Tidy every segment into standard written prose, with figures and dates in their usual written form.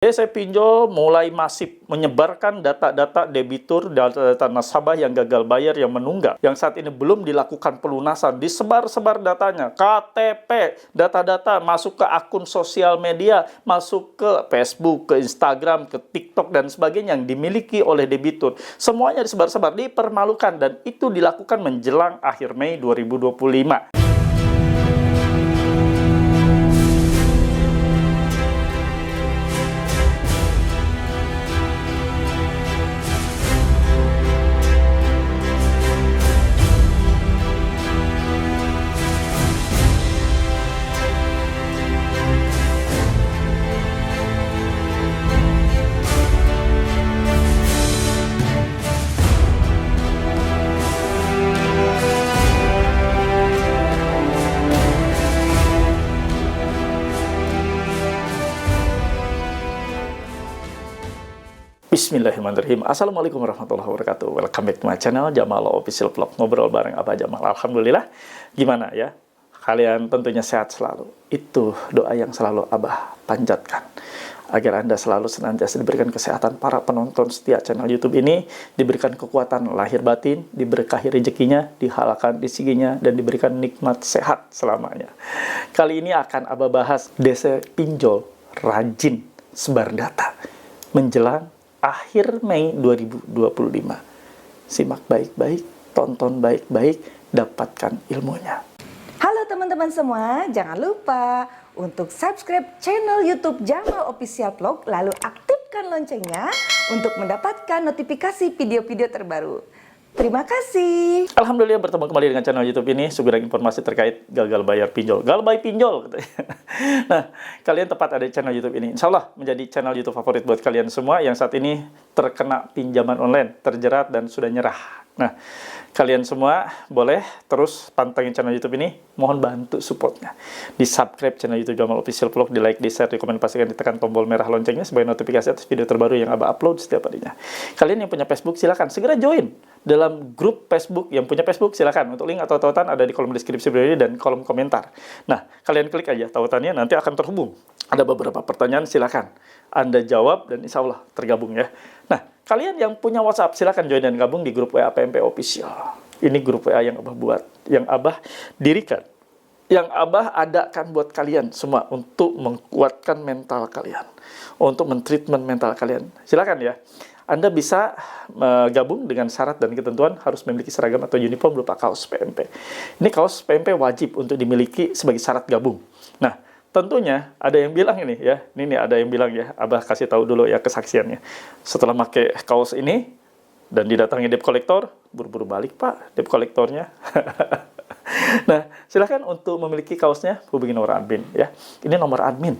DC Pinjol mulai masif menyebarkan data-data debitur, data-data nasabah yang gagal bayar yang menunggak, yang saat ini belum dilakukan pelunasan, disebar-sebar datanya, KTP, data-data masuk ke akun sosial media, masuk ke Facebook, ke Instagram, ke TikTok, dan sebagainya yang dimiliki oleh debitur. Semuanya disebar-sebar, dipermalukan, dan itu dilakukan menjelang akhir Mei 2025. Bismillahirrahmanirrahim. Assalamualaikum warahmatullahi wabarakatuh. Welcome back to my channel, Jamal Official Vlog. Ngobrol bareng Abah Jamal. Alhamdulillah. Gimana ya? Kalian tentunya sehat selalu. Itu doa yang selalu Abah panjatkan. Agar Anda selalu senantiasa diberikan kesehatan. Para penonton setia channel YouTube ini diberikan kekuatan lahir batin, diberkahi rezekinya, dihalalkan rezekinya, dan diberikan nikmat sehat selamanya. Kali ini akan Abah bahas DC Pinjol rajin sebar data menjelang akhir Mei 2025. Simak baik-baik, tonton baik-baik, dapatkan ilmunya. Halo teman-teman semua, jangan lupa untuk subscribe channel YouTube Jamal Official Vlog, lalu aktifkan loncengnya untuk mendapatkan notifikasi video-video terbaru. Terima kasih. Alhamdulillah bertemu kembali dengan channel YouTube ini, sumber informasi terkait gagal bayar pinjol. Gagal bayar pinjol. Nah, kalian tepat ada di channel YouTube ini. Insya Allah menjadi channel YouTube favorit buat kalian semua yang saat ini terkena pinjaman online, terjerat dan sudah nyerah. Nah, kalian semua boleh terus pantengin channel YouTube ini. Mohon bantu supportnya. Di subscribe channel YouTube Jamal Official Vlog, di like, di share, di komen, pastikan ditekan tombol merah loncengnya sebagai notifikasi atas video terbaru yang Abah upload setiap harinya. Kalian yang punya Facebook silakan segera join dalam grup Facebook. Yang punya Facebook silakan. Untuk link atau tautan ada di kolom deskripsi video ini dan kolom komentar. Nah, kalian klik aja tautannya, nanti akan terhubung. Ada beberapa pertanyaan, silakan Anda jawab dan insya Allah tergabung ya. Nah, kalian yang punya WhatsApp silakan join dan gabung di grup WA PMP Official. Ini grup WA yang Abah buat, yang Abah dirikan, yang Abah adakan buat kalian semua untuk menguatkan mental kalian, untuk mentreatment mental kalian. Silakan ya. Anda bisa gabung dengan syarat dan ketentuan harus memiliki seragam atau uniform berupa kaos PMP. Ini kaos PMP wajib untuk dimiliki sebagai syarat gabung. Nah, tentunya ada yang bilang ini ya, ini ada yang bilang ya, Abah kasih tahu dulu ya kesaksiannya. Setelah pakai kaos ini dan didatangi debt collector, buru-buru balik Pak debt collectornya. Nah, silahkan untuk memiliki kaosnya hubungi nomor admin ya. Ini nomor admin,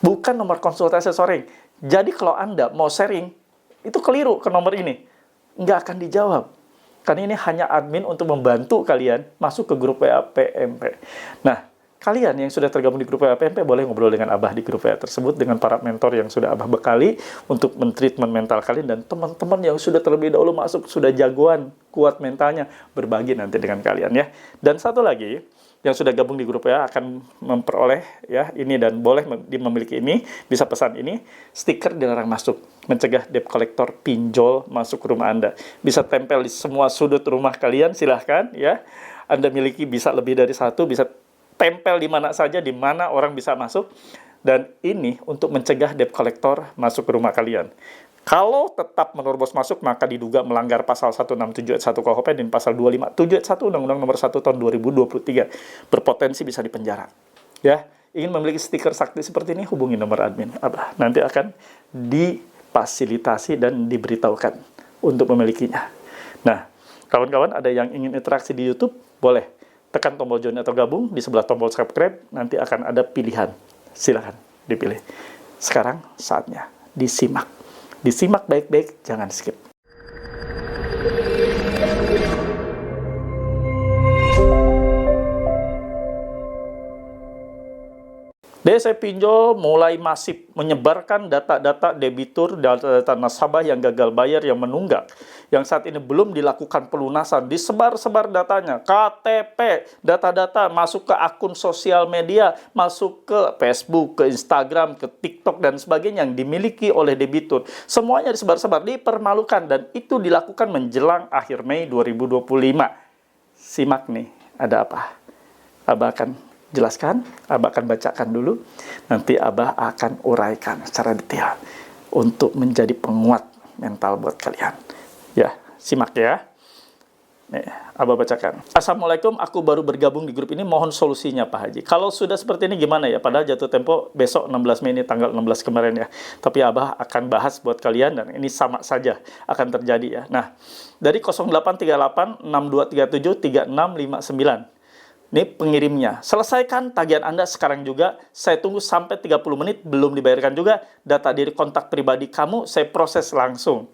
bukan nomor konsultasi sharing. Jadi kalau Anda mau sharing, itu keliru ke nomor ini, nggak akan dijawab. Karena ini hanya admin untuk membantu kalian masuk ke grup WA PMP. Nah, kalian yang sudah tergabung di grup WA PMP boleh ngobrol dengan Abah di grup WA tersebut dengan para mentor yang sudah Abah bekali untuk mentreatment mental kalian, dan teman-teman yang sudah terlebih dahulu masuk, sudah jagoan, kuat mentalnya, berbagi nanti dengan kalian ya. Dan satu lagi, yang sudah gabung di grup WA akan memperoleh ya ini, dan boleh memiliki ini, bisa pesan ini, stiker dilarang masuk, mencegah debt collector pinjol masuk ke rumah Anda. Bisa tempel di semua sudut rumah kalian, silahkan ya. Anda miliki bisa lebih dari satu, bisa tempel di mana saja, di mana orang bisa masuk. Dan ini untuk mencegah debt collector masuk ke rumah kalian. Kalau tetap menerobos masuk, maka diduga melanggar pasal 167 ayat 1 KUHP dan pasal 257 ayat 1 Undang-Undang Nomor 1 Tahun 2023. Berpotensi bisa dipenjara. Ya, ingin memiliki stiker sakti seperti ini, hubungi nomor admin Abah. Nanti akan difasilitasi dan diberitahukan untuk memilikinya. Nah, kawan-kawan ada yang ingin interaksi di YouTube, boleh tekan tombol join atau gabung, di sebelah tombol subscribe nanti akan ada pilihan. Silakan dipilih. Sekarang saatnya disimak. Disimak baik-baik, jangan skip. DC Pinjol mulai masif menyebarkan data-data debitur, data-data nasabah yang gagal bayar yang menunggak, yang saat ini belum dilakukan pelunasan, disebar-sebar datanya, KTP, data-data masuk ke akun sosial media, masuk ke Facebook, ke Instagram, ke TikTok, dan sebagainya yang dimiliki oleh debitur. Semuanya disebar-sebar, dipermalukan, dan itu dilakukan menjelang akhir Mei 2025. Simak nih, ada apa? Abah akan jelaskan, Abah akan bacakan dulu, nanti Abah akan uraikan secara detail untuk menjadi penguat mental buat kalian. Ya, simak ya. Nih, Abah bacakan. Assalamualaikum, aku baru bergabung di grup ini, mohon solusinya Pak Haji. Kalau sudah seperti ini gimana ya? Padahal jatuh tempo besok 16 Mei ini, tanggal 16 kemarin ya. Tapi Abah akan bahas buat kalian, dan ini sama saja akan terjadi ya. Nah, dari 0838 6237 3659. Ini pengirimnya. Selesaikan tagihan Anda sekarang juga. Saya tunggu sampai 30 menit, belum dibayarkan juga. Data diri kontak pribadi kamu, saya proses langsung.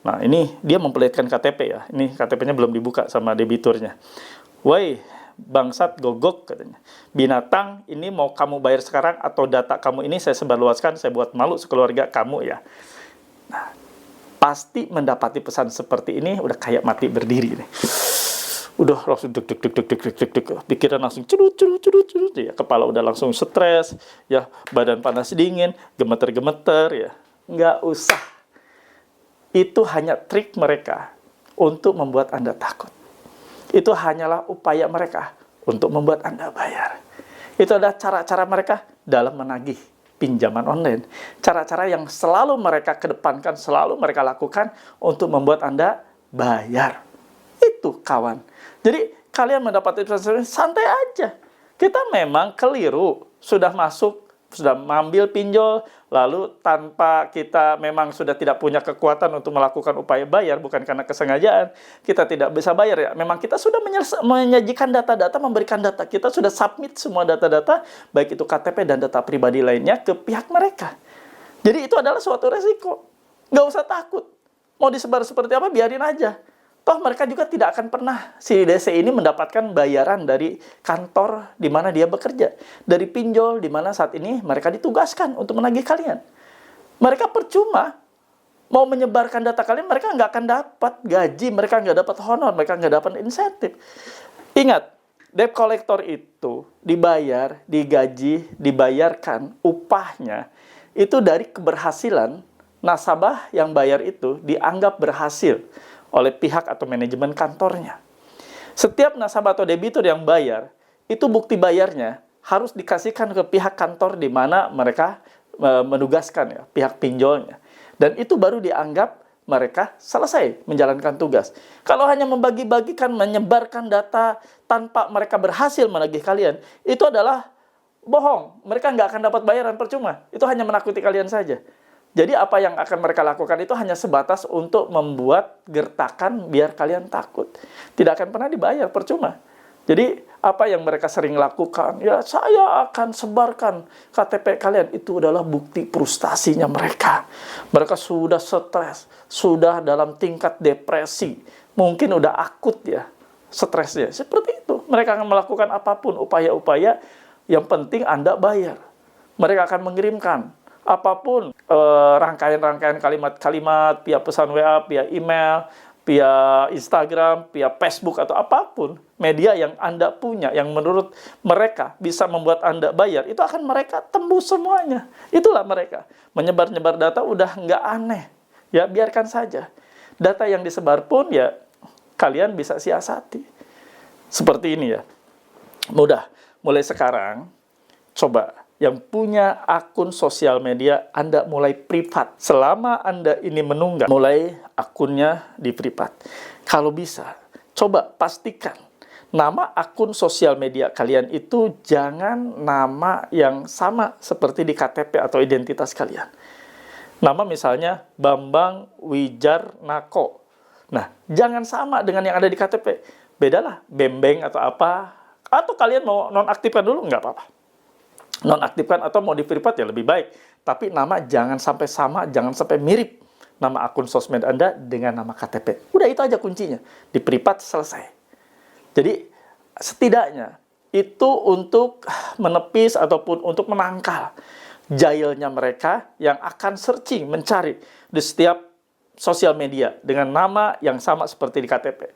Nah, ini dia memperlihatkan KTP ya. Ini KTP-nya belum dibuka sama debiturnya. Woi, bangsat gogok katanya. Binatang, ini mau kamu bayar sekarang atau data kamu ini saya sebarluaskan, saya buat malu sekeluarga kamu ya. Nah, pasti mendapati pesan seperti ini udah kayak mati berdiri nih. Udah langsung deg, pikiran langsung curut ya, kepala udah langsung stres ya, badan panas dingin, gemeter ya. Nggak usah, itu hanya trik mereka untuk membuat Anda takut. Itu hanyalah upaya mereka untuk membuat Anda bayar. Itu adalah cara-cara mereka dalam menagih pinjaman online, cara-cara yang selalu mereka kedepankan, selalu mereka lakukan untuk membuat Anda bayar. Itu kawan. Jadi kalian mendapat investasi santai aja. Kita memang keliru, sudah masuk, sudah mengambil pinjol, lalu tanpa kita memang sudah tidak punya kekuatan untuk melakukan upaya bayar, bukan karena kesengajaan, kita tidak bisa bayar ya. Memang kita sudah menyajikan data-data, memberikan data, kita sudah submit semua data-data, baik itu KTP dan data pribadi lainnya ke pihak mereka. Jadi itu adalah suatu resiko. Nggak usah takut. Mau disebar seperti apa, biarin aja. Toh mereka juga tidak akan pernah, si DC ini mendapatkan bayaran dari kantor di mana dia bekerja. Dari pinjol di mana saat ini mereka ditugaskan untuk menagih kalian. Mereka percuma mau menyebarkan data kalian, mereka nggak akan dapat gaji, mereka nggak dapat honor, mereka nggak dapat insentif. Ingat, debt collector itu dibayar, digaji, dibayarkan upahnya, itu dari keberhasilan nasabah yang bayar itu dianggap berhasil oleh pihak atau manajemen kantornya. Setiap nasabah atau debitur yang bayar, itu bukti bayarnya harus dikasihkan ke pihak kantor di mana mereka menugaskan ya, pihak pinjolnya. Dan itu baru dianggap mereka selesai menjalankan tugas. Kalau hanya membagi-bagikan, menyebarkan data tanpa mereka berhasil menagih kalian, itu adalah bohong. Mereka nggak akan dapat bayaran, percuma. Itu hanya menakuti kalian saja. Jadi apa yang akan mereka lakukan itu hanya sebatas untuk membuat gertakan biar kalian takut. Tidak akan pernah dibayar, percuma. Jadi apa yang mereka sering lakukan, ya saya akan sebarkan KTP kalian. Itu adalah bukti frustasinya mereka. Mereka sudah stres, sudah dalam tingkat depresi. Mungkin udah akut ya, stresnya. Seperti itu. Mereka akan melakukan apapun, upaya-upaya, yang penting Anda bayar. Mereka akan mengirimkan apapun rangkaian-rangkaian kalimat-kalimat via pesan WA, via email, via Instagram, via Facebook atau apapun media yang Anda punya yang menurut mereka bisa membuat Anda bayar, itu akan mereka tembus semuanya. Itulah mereka. Menyebar-nyebar data udah nggak aneh. Ya, biarkan saja. Data yang disebar pun ya kalian bisa siasati. Seperti ini ya. Mudah. Mulai sekarang coba yang punya akun sosial media, Anda mulai privat. Selama Anda ini menunggak, mulai akunnya di privat. Kalau bisa, coba pastikan nama akun sosial media kalian itu jangan nama yang sama seperti di KTP atau identitas kalian. Nama misalnya Bambang Wijarnako. Nah, jangan sama dengan yang ada di KTP. Bedalah, Bembeng atau apa. Atau kalian mau nonaktifkan dulu, nggak apa-apa. Nonaktifkan atau mau di privat ya lebih baik. Tapi nama jangan sampai sama, jangan sampai mirip nama akun sosmed Anda dengan nama KTP. Udah itu aja kuncinya. Di privat selesai. Jadi setidaknya itu untuk menepis ataupun untuk menangkal jahilnya mereka yang akan searching, mencari di setiap sosial media dengan nama yang sama seperti di KTP.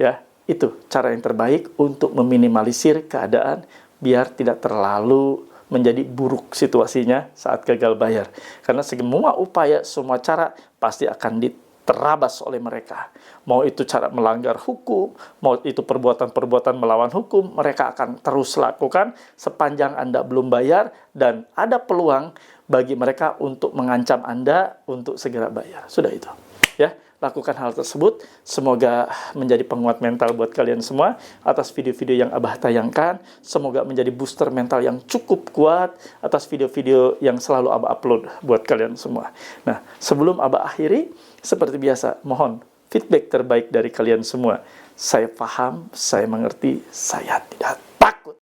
Ya, itu cara yang terbaik untuk meminimalisir keadaan biar tidak terlalu menjadi buruk situasinya saat gagal bayar. Karena semua upaya, semua cara pasti akan diterabas oleh mereka. Mau itu cara melanggar hukum, mau itu perbuatan-perbuatan melawan hukum, mereka akan terus lakukan sepanjang Anda belum bayar, dan ada peluang bagi mereka untuk mengancam Anda untuk segera bayar. Sudah itu. Ya, lakukan hal tersebut. Semoga menjadi penguat mental buat kalian semua atas video-video yang Abah tayangkan. Semoga menjadi booster mental yang cukup kuat atas video-video yang selalu Abah upload buat kalian semua. Nah, sebelum Abah akhiri, seperti biasa, mohon feedback terbaik dari kalian semua. Saya paham, saya mengerti, saya tidak takut.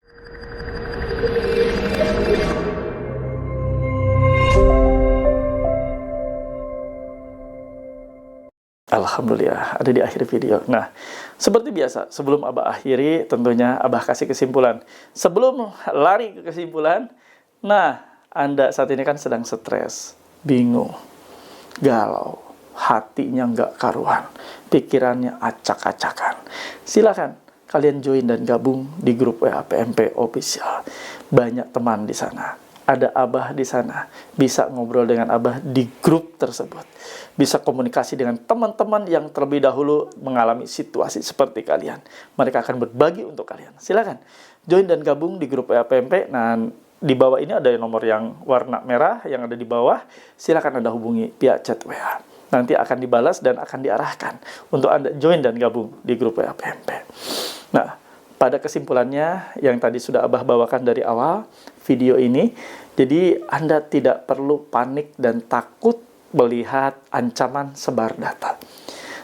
Alhamdulillah, ada di akhir video. Nah, seperti biasa, sebelum Abah akhiri, tentunya Abah kasih kesimpulan. Sebelum lari ke kesimpulan, nah, Anda saat ini kan sedang stres, bingung, galau, hatinya nggak karuan, pikirannya acak-acakan. Silakan kalian join dan gabung di grup WA PMP Official. Banyak teman di sana. Ada Abah di sana, bisa ngobrol dengan Abah di grup tersebut. Bisa komunikasi dengan teman-teman yang terlebih dahulu mengalami situasi seperti kalian. Mereka akan berbagi untuk kalian. Silakan join dan gabung di grup PMP. Nah, di bawah ini ada nomor yang warna merah yang ada di bawah. Silakan Anda hubungi via chat WA. Nanti akan dibalas dan akan diarahkan untuk Anda join dan gabung di grup PMP. Nah, pada kesimpulannya yang tadi sudah Abah bawakan dari awal video ini, jadi Anda tidak perlu panik dan takut melihat ancaman sebar data.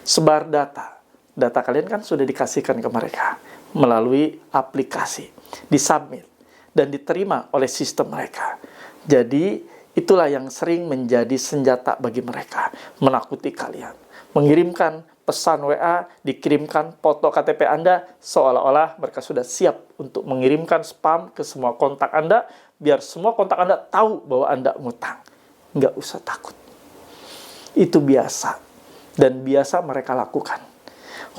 Sebar data. Data kalian kan sudah dikasihkan ke mereka melalui aplikasi, disubmit dan diterima oleh sistem mereka. Jadi itulah yang sering menjadi senjata bagi mereka, menakuti kalian. Mengirimkan pesan WA, dikirimkan foto KTP Anda, seolah-olah mereka sudah siap untuk mengirimkan spam ke semua kontak Anda, biar semua kontak Anda tahu bahwa Anda ngutang. Nggak usah takut. Itu biasa. Dan biasa mereka lakukan.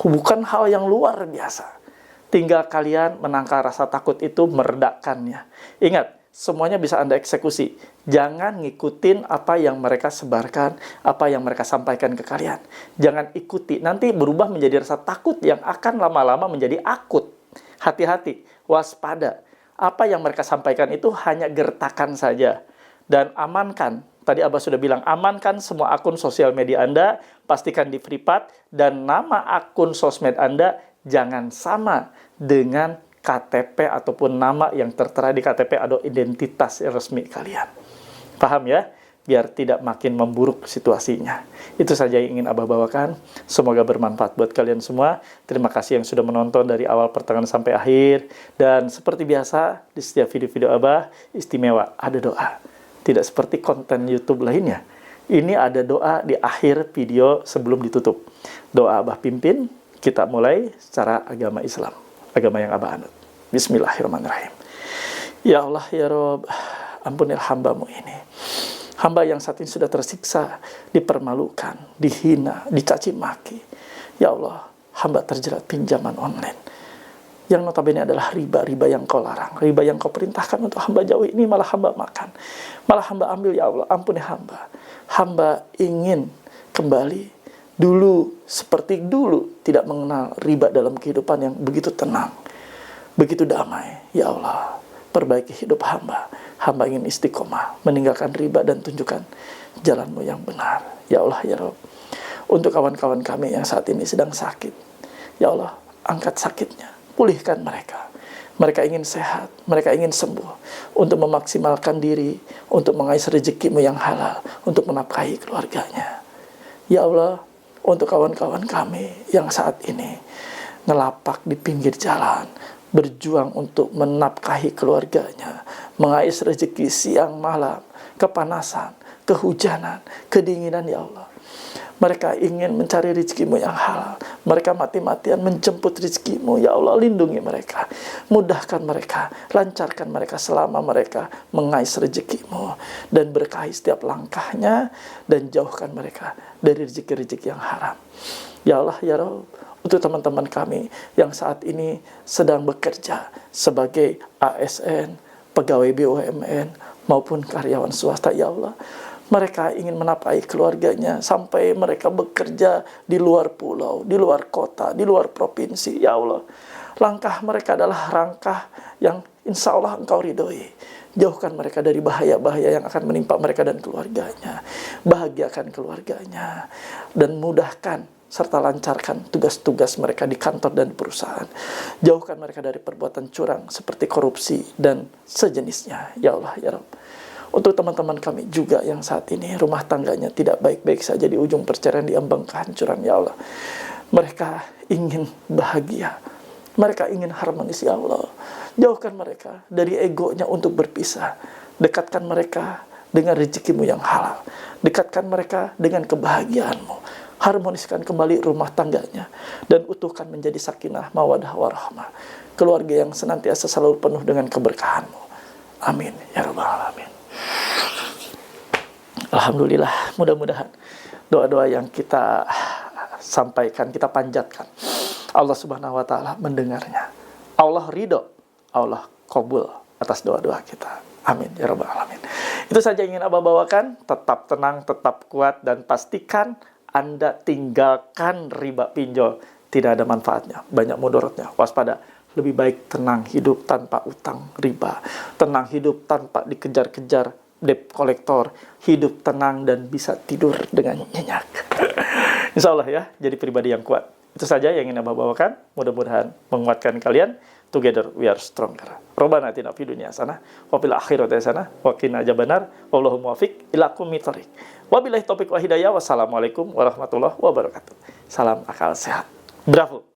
Bukan hal yang luar biasa. Tinggal kalian menangkal rasa takut itu, meredakannya. Ingat, semuanya bisa Anda eksekusi. Jangan ngikutin apa yang mereka sebarkan, apa yang mereka sampaikan ke kalian. Jangan ikuti, nanti berubah menjadi rasa takut yang akan lama-lama menjadi akut. Hati-hati, waspada. Apa yang mereka sampaikan itu hanya gertakan saja. Dan amankan, tadi Abah sudah bilang, amankan semua akun sosial media Anda, pastikan di privat, dan nama akun sosmed Anda jangan sama dengan KTP ataupun nama yang tertera di KTP atau identitas resmi kalian. Paham ya? Biar tidak makin memburuk situasinya. Itu saja yang ingin Abah bawakan. Semoga bermanfaat buat kalian semua. Terima kasih yang sudah menonton dari awal pertengahan sampai akhir. Dan seperti biasa, di setiap video-video Abah, istimewa, ada doa. Tidak seperti konten YouTube lainnya. Ini ada doa di akhir video sebelum ditutup. Doa Abah pimpin, kita mulai secara agama Islam. Agama yang Abah anut. Bismillahirrahmanirrahim. Ya Allah, ya Rob, ampunilah hamba-Mu ini. Hamba yang saat ini sudah tersiksa, dipermalukan, dihina, dicaci maki. Ya Allah, hamba terjerat pinjaman online. Yang notabene adalah riba yang Kau larang. Riba yang Kau perintahkan untuk hamba jauhi, ini malah hamba makan. Malah hamba ambil, ya Allah, ampuni hamba. Hamba ingin kembali dulu, seperti dulu, tidak mengenal riba dalam kehidupan yang begitu tenang, begitu damai. Ya Allah, perbaiki hidup hamba. Hamba ingin istiqomah, meninggalkan riba dan tunjukkan jalan-Mu yang benar. Ya Allah, ya Rabb. Untuk kawan-kawan kami yang saat ini sedang sakit, ya Allah, angkat sakitnya, pulihkan mereka. Mereka ingin sehat, mereka ingin sembuh, untuk memaksimalkan diri, untuk mengais rezeki-Mu yang halal, untuk menafkahi keluarganya. Ya Allah, untuk kawan-kawan kami yang saat ini ngelapak di pinggir jalan, berjuang untuk menafkahi keluarganya, mengais rezeki siang malam, kepanasan, kehujanan, kedinginan ya Allah. Mereka ingin mencari rezeki-Mu yang halal. Mereka mati-matian menjemput rezeki-Mu. Ya Allah, lindungi mereka. Mudahkan mereka. Lancarkan mereka selama mereka mengais rezeki-Mu. Dan berkahi setiap langkahnya. Dan jauhkan mereka dari rezeki-rezeki yang haram. Ya Allah, ya Rabb, untuk teman-teman kami yang saat ini sedang bekerja sebagai ASN, pegawai BUMN, maupun karyawan swasta, ya Allah. Mereka ingin menapai keluarganya sampai mereka bekerja di luar pulau, di luar kota, di luar provinsi. Ya Allah, langkah mereka adalah langkah yang insya Allah Engkau ridhoi. Jauhkan mereka dari bahaya-bahaya yang akan menimpa mereka dan keluarganya. Bahagiakan keluarganya. Dan mudahkan serta lancarkan tugas-tugas mereka di kantor dan di perusahaan. Jauhkan mereka dari perbuatan curang seperti korupsi dan sejenisnya. Ya Allah, ya Rabb. Untuk teman-teman kami juga yang saat ini rumah tangganya tidak baik-baik saja, di ujung perceraian, di ambang kehancuran, ya Allah. Mereka ingin bahagia. Mereka ingin harmonis, ya Allah. Jauhkan mereka dari egonya untuk berpisah. Dekatkan mereka dengan rezeki-Mu yang halal. Dekatkan mereka dengan kebahagiaan-Mu. Harmoniskan kembali rumah tangganya. Dan utuhkan menjadi sakinah, mawadah, warahmah. Keluarga yang senantiasa selalu penuh dengan keberkahan-Mu. Amin. Ya Rabbal Alamin. Alhamdulillah, mudah-mudahan doa-doa yang kita sampaikan, kita panjatkan, Allah Subhanahu wa Ta'ala mendengarnya. Allah ridho, Allah kabul atas doa-doa kita. Amin ya Rabbal Alamin. Itu saja yang ingin Abah bawakan. Tetap tenang, tetap kuat, dan pastikan Anda tinggalkan riba pinjol. Tidak ada manfaatnya, banyak mudaratnya. Waspada. Lebih baik tenang hidup tanpa utang riba. Tenang hidup tanpa dikejar-kejar debt kolektor, hidup tenang dan bisa tidur dengan nyenyak. Insya Allah ya, jadi pribadi yang kuat. Itu saja yang ingin Abah bawakan. Mudah-mudahan menguatkan kalian. Together we are stronger. Rabbana atina fid dunya hasanah wa fil akhirati hasanah wa qina adzabannar. Wallahu muwaffiq ila aqwamit thoriq. Wabillahi taufiq wa hidayah. Wassalamualaikum warahmatullahi wabarakatuh. Salam akal sehat. Bravo.